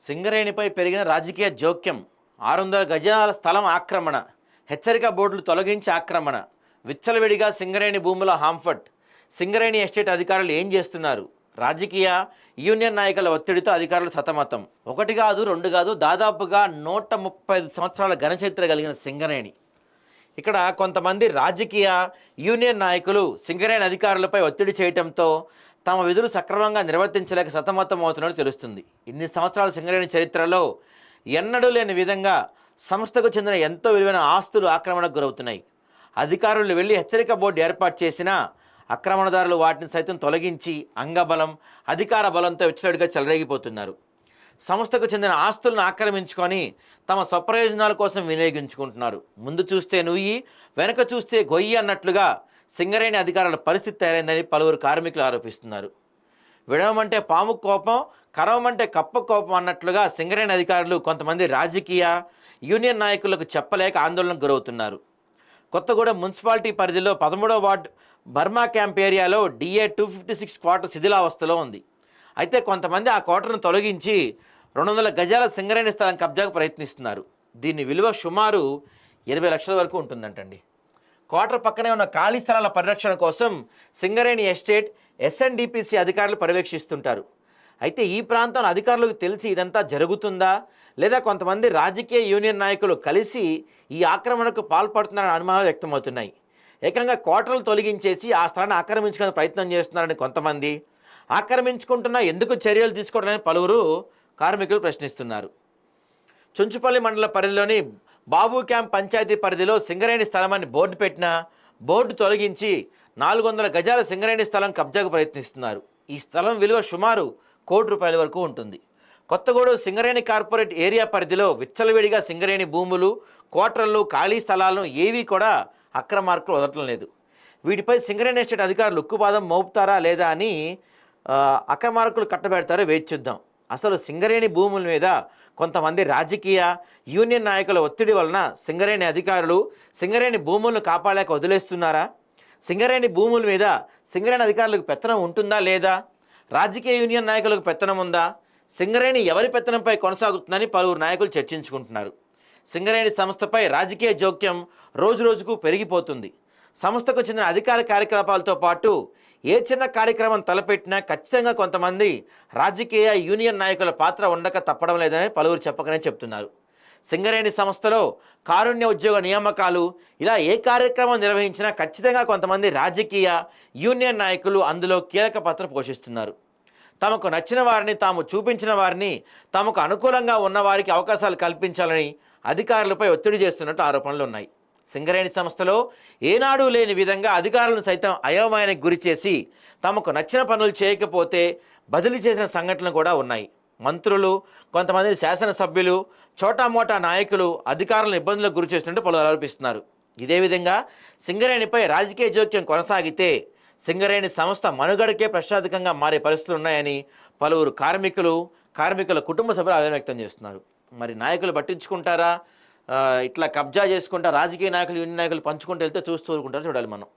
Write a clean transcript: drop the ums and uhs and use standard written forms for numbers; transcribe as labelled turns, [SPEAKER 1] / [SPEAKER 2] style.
[SPEAKER 1] సింగరేణిపై పెరిగిన రాజకీయ జోక్యం, 600 గజాల స్థలం ఆక్రమణ, హెచ్చరిక బోర్డులు తొలగించి ఆక్రమణ, విచ్చలవిడిగా సింగరేణి భూముల హాంఫర్ట్. సింగరేణి ఎస్టేట్ అధికారులు ఏం చేస్తున్నారు? రాజకీయ యూనియన్ నాయకుల ఒత్తిడితో అధికారులు సతమతం. ఒకటి కాదు, రెండు కాదు, దాదాపుగా 135 సంవత్సరాల ఘనచరిత్ర కలిగిన సింగరేణి. ఇక్కడ కొంతమంది రాజకీయ యూనియన్ నాయకులు సింగరేణి అధికారులపై ఒత్తిడి చేయడంతో తమ విధులు సక్రమంగా నిర్వర్తించలేక సతమతం అవుతున్నట్టు తెలుస్తుంది. ఇన్ని సంవత్సరాల సింగరేణి చరిత్రలో ఎన్నడూ లేని విధంగా సంస్థకు చెందిన ఎంతో విలువైన ఆస్తులు ఆక్రమణకు గురవుతున్నాయి. అధికారులు వెళ్ళి హెచ్చరిక బోర్డు ఏర్పాటు చేసినా ఆక్రమణదారులు వాటిని సైతం తొలగించి అంగబలం, అధికార బలంతో విచ్చలవిడిగా చెలరేగిపోతున్నారు. సంస్థకు చెందిన ఆస్తులను ఆక్రమించుకొని తమ స్వప్రయోజనాల కోసం వినియోగించుకుంటున్నారు. ముందు చూస్తే నుయ్యి, వెనక చూస్తే గొయ్యి అన్నట్లుగా సింగరేణి అధికారుల పరిస్థితి తయారైందని పలువురు కార్మికులు ఆరోపిస్తున్నారు. విడవమంటే పాము కోపం, కరవమంటే కప్ప కోపం అన్నట్లుగా సింగరేణి అధికారులు కొంతమంది రాజకీయ యూనియన్ నాయకులకు చెప్పలేక ఆందోళనకు గురవుతున్నారు. కొత్తగూడెం మున్సిపాలిటీ పరిధిలో 13వ వార్డు బర్మా క్యాంప్ ఏరియాలో DA 256 క్వార్టర్ శిథిలావస్థలో ఉంది. అయితే కొంతమంది ఆ క్వార్టర్ను తొలగించి 200 గజాల సింగరేణి స్థలం కబ్జాకు ప్రయత్నిస్తున్నారు. దీని విలువ సుమారు 20 లక్షల వరకు ఉంటుందంటండి. క్వార్టర్ పక్కనే ఉన్న ఖాళీ స్థలాల పరిరక్షణ కోసం సింగరేణి ఎస్టేట్ SNDPC అధికారులు పర్యవేక్షిస్తుంటారు. అయితే ఈ ప్రాంతం అధికారులకు తెలిసి ఇదంతా జరుగుతుందా, లేదా కొంతమంది రాజకీయ యూనియన్ నాయకులు కలిసి ఈ ఆక్రమణకు పాల్పడుతున్నారని అనుమానాలు వ్యక్తమవుతున్నాయి. ఏకంగా క్వార్టర్లు తొలగించేసి ఆ స్థలాన్ని ఆక్రమించుకునే ప్రయత్నం చేస్తున్నారని కొంతమంది, ఆక్రమించుకుంటున్నా ఎందుకు చర్యలు తీసుకోవడాలని పలువురు కార్మికులు ప్రశ్నిస్తున్నారు. చుంచుపల్లి మండల పరిధిలోని బాబు క్యాంప్ పంచాయతీ పరిధిలో సింగరేణి స్థలమని బోర్డు పెట్టినా బోర్డు తొలగించి 400 గజాల సింగరేణి స్థలం కబ్జాకు ప్రయత్నిస్తున్నారు. ఈ స్థలం విలువ సుమారు ₹1,00,00,000 వరకు ఉంటుంది. కొత్తగూడెం సింగరేణి కార్పొరేట్ ఏరియా పరిధిలో విచ్చలవిడిగా సింగరేణి భూములు, క్వార్టర్లు, ఖాళీ స్థలాలను ఏవీ కూడా అక్రమార్కులు వదలటం లేదు. వీటిపై సింగరేణి ఎస్టేట్ అధికారులు ఉక్కుపాదం మోపుతారా లేదా అని అక్రమార్కులు కట్టబెడతారో వేచి చూద్దాం. అసలు సింగరేణి భూముల మీద కొంతమంది రాజకీయ యూనియన్ నాయకుల ఒత్తిడి వలన సింగరేణి అధికారులు సింగరేణి భూములను కాపాడలేక వదిలేస్తున్నారా? సింగరేణి భూముల మీద సింగరేణి అధికారులకు పెత్తనం ఉంటుందా లేదా? రాజకీయ యూనియన్ నాయకులకు పెత్తనం ఉందా? సింగరేణి ఎవరి పెత్తనంపై కొనసాగుతుందని పలువురు నాయకులు చర్చించుకుంటున్నారు. సింగరేణి సంస్థపై రాజకీయ జోక్యం రోజురోజుకు పెరిగిపోతుంది. సంస్థకు చెందిన అధికార కార్యకలాపాలతో పాటు ఏ చిన్న కార్యక్రమం తలపెట్టినా ఖచ్చితంగా కొంతమంది రాజకీయ యూనియన్ నాయకుల పాత్ర ఉండక తప్పడం లేదని పలువురు చెప్పకనే చెప్తున్నారు. సింగరేణి సంస్థలో కారుణ్య ఉద్యోగ నియామకాలు, ఇలా ఏ కార్యక్రమం నిర్వహించినా ఖచ్చితంగా కొంతమంది రాజకీయ యూనియన్ నాయకులు అందులో కీలక పాత్ర పోషిస్తున్నారు. తమకు నచ్చిన వారిని, తాము చూపించిన వారిని, తమకు అనుకూలంగా ఉన్న వారికి అవకాశాలు కల్పించాలని అధికారులపై ఒత్తిడి చేస్తున్నట్టు ఆరోపణలు ఉన్నాయి. సింగరేణి సంస్థలో ఏనాడూ లేని విధంగా అధికారులను సైతం అయోమయానికి గురి చేసి తమకు నచ్చిన పనులు చేయకపోతే బదిలీ చేసిన సంఘటనలు కూడా ఉన్నాయి. మంత్రులు, కొంతమంది శాసనసభ్యులు, చోటామోటా నాయకులు అధికారులను ఇబ్బందులకు గురి చేసినట్టు పలువురు ఆరోపిస్తున్నారు. ఇదే విధంగా సింగరేణిపై రాజకీయ జోక్యం కొనసాగితే సింగరేణి సంస్థ మనుగడకే ప్రశ్నార్థకంగా మారే పరిస్థితులు ఉన్నాయని పలువురు కార్మికుల కుటుంబ సభ్యులు ఆవేదన వ్యక్తం చేస్తున్నారు. మరి నాయకులు పట్టించుకుంటారా? ఇట్లా కబ్జా చేసుకుంటా రాజకీయ నాయకులు, యూనియన్ నాయకులు పంచుకుంటూ వెళ్తే చూస్తూ ఊరుకుంటారో చూడాలి మనం.